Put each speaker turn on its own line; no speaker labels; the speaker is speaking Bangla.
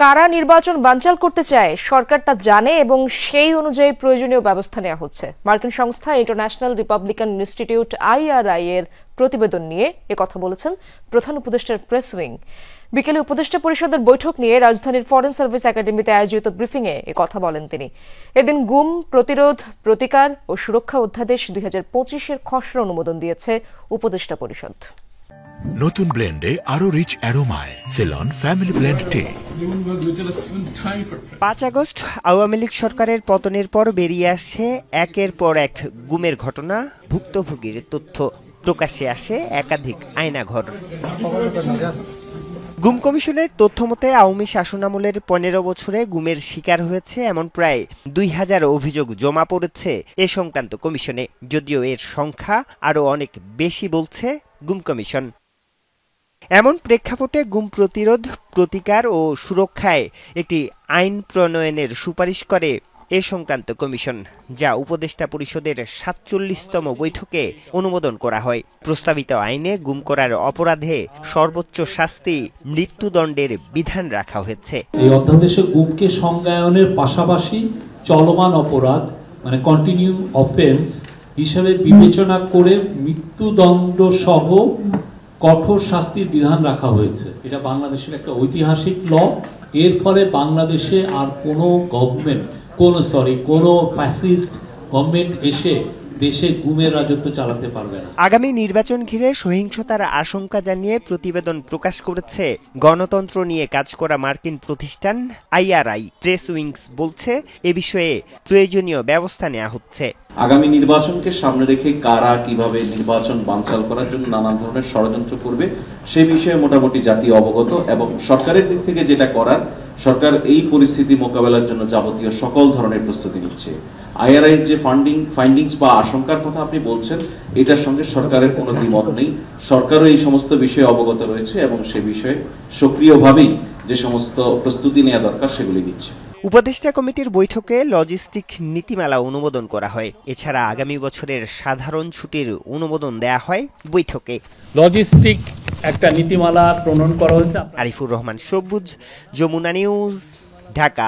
কারা নির্বাচন বানচাল করতে চায় সরকার তা জানে এবং সেই অনুযায়ী প্রয়োজনীয় ব্যবস্থা নেওয়া হচ্ছে। মার্কিন সংস্থা ইন্টারন্যাশনাল রিপাবলিকান ইনস্টিটিউট IRI এর প্রতিবেদন নিয়ে একথা বলেছেন প্রধান উপদেষ্টার প্রেস উইং। বিকেলে উপদেষ্টা পরিষদের বৈঠক নিয়ে রাজধানীর ফরেন সার্ভিস একাডেমিতে আয়োজিত ব্রিফিংয়ে একথা বলেন তিনি। এদিন গুম প্রতিরোধ, প্রতিকার ও সুরক্ষা অধ্যাদেশ 2025-এর খসড়া অনুমোদন দিয়েছে উপদেষ্টা পরিষদ।
নতুন ব্লেন্ডে আরো রিচ অ্যারোমায় সেলন ফ্যামিলি ব্লেন্ড টে।
5 আগস্ট আওয়ামী লীগ সরকারের পতনের পর বেরিয়ে আসছে একের পর এক গুমের ঘটনা, ভুক্তভোগীর তথ্য প্রকাশ্যে আসে একাধিক আয়নাঘর। গুম কমিশনের তথ্য মতে আওয়ামী শাসনামলের 15 বছরে গুমের শিকার হয়েছে এমন প্রায় 2000 অভিযোগ জমা পড়েছে এ সংক্রান্ত কমিশনে। যদিও এর সংখ্যা আরো অনেক বেশি বলছে গুম কমিশন। এমন প্রেক্ষাপটে গুম প্রতিরোধ, প্রতিকার ও সুরক্ষায় একটি আইন প্রণয়নের সুপারিশ করে এ সংক্রান্ত কমিশন, যা উপদেষ্টা পরিষদের 47তম বৈঠকে অনুমোদন করা হয়। প্রস্তাবিত আইনে গুম করার অপরাধে সর্বোচ্চ শাস্তি মৃত্যুদণ্ডের বিধান রাখা হয়েছে।
এই অধ্যাদেশে গুমকে সংজ্ঞায়নের পাশাপাশি চলমান অপরাধ মানে কন্টিনিউ অফেন্স হিসাবে বিবেচনা করে মৃত্যুদণ্ড সহ কঠোর শাস্তির বিধান রাখা হয়েছে। এটা বাংলাদেশের একটা ঐতিহাসিক ল। এর ফলে বাংলাদেশে আর কোনো ফ্যাসিস্ট গভর্নমেন্ট এসে দেশে গুমের রাজত্ব চালাতে পারবে না।
আগামী নির্বাচন ঘিরে সহিংসতার আশঙ্কা জানিয়ে প্রতিবেদন প্রকাশ করেছে গণতন্ত্র নিয়ে কাজ করা মার্কিন প্রতিষ্ঠান IRI। প্রেস উইংস বলছে এ বিষয়ে প্রয়োজনীয় ব্যবস্থা নেওয়া হচ্ছে।
আগামী নির্বাচনকে সামনে রেখে কারা কিভাবে নির্বাচন বানচাল করার জন্য নানান ধরনের ষড়যন্ত্র করবে সে বিষয়ে মোটামুটি জাতি অবগত, এবং সরকারের দিক থেকে যেটা করার, সরকার এই পরিস্থিতি মোকাবেলার জন্য যাবতীয় সকল ধরনের প্রস্তুতি নিচ্ছে। IRI যে ফাইন্ডিংস বা আশঙ্কার কথা আপনি বলছেন, এটার সঙ্গে সরকারের কোনো দ্বিমত নেই। সরকারও এই সমস্ত বিষয়ে অবগত রয়েছে এবং সে বিষয়ে সক্রিয়ভাবেই যে সমস্ত প্রস্তুতি নেওয়া দরকার সেগুলি নিচ্ছে।
উপদেষ্টা কমিটির বৈঠকে লজিস্টিক নীতিমালা অনুমোদন করা হয়। এছাড়া আগামী বছরের সাধারণ ছুটির অনুমোদন দেয়া হয় বৈঠকে।
লজিস্টিক একটা নীতিমালা প্রণয়ন করা হয়েছে।
আরিফুর রহমান সবুজ, যমুনা নিউজ, ঢাকা।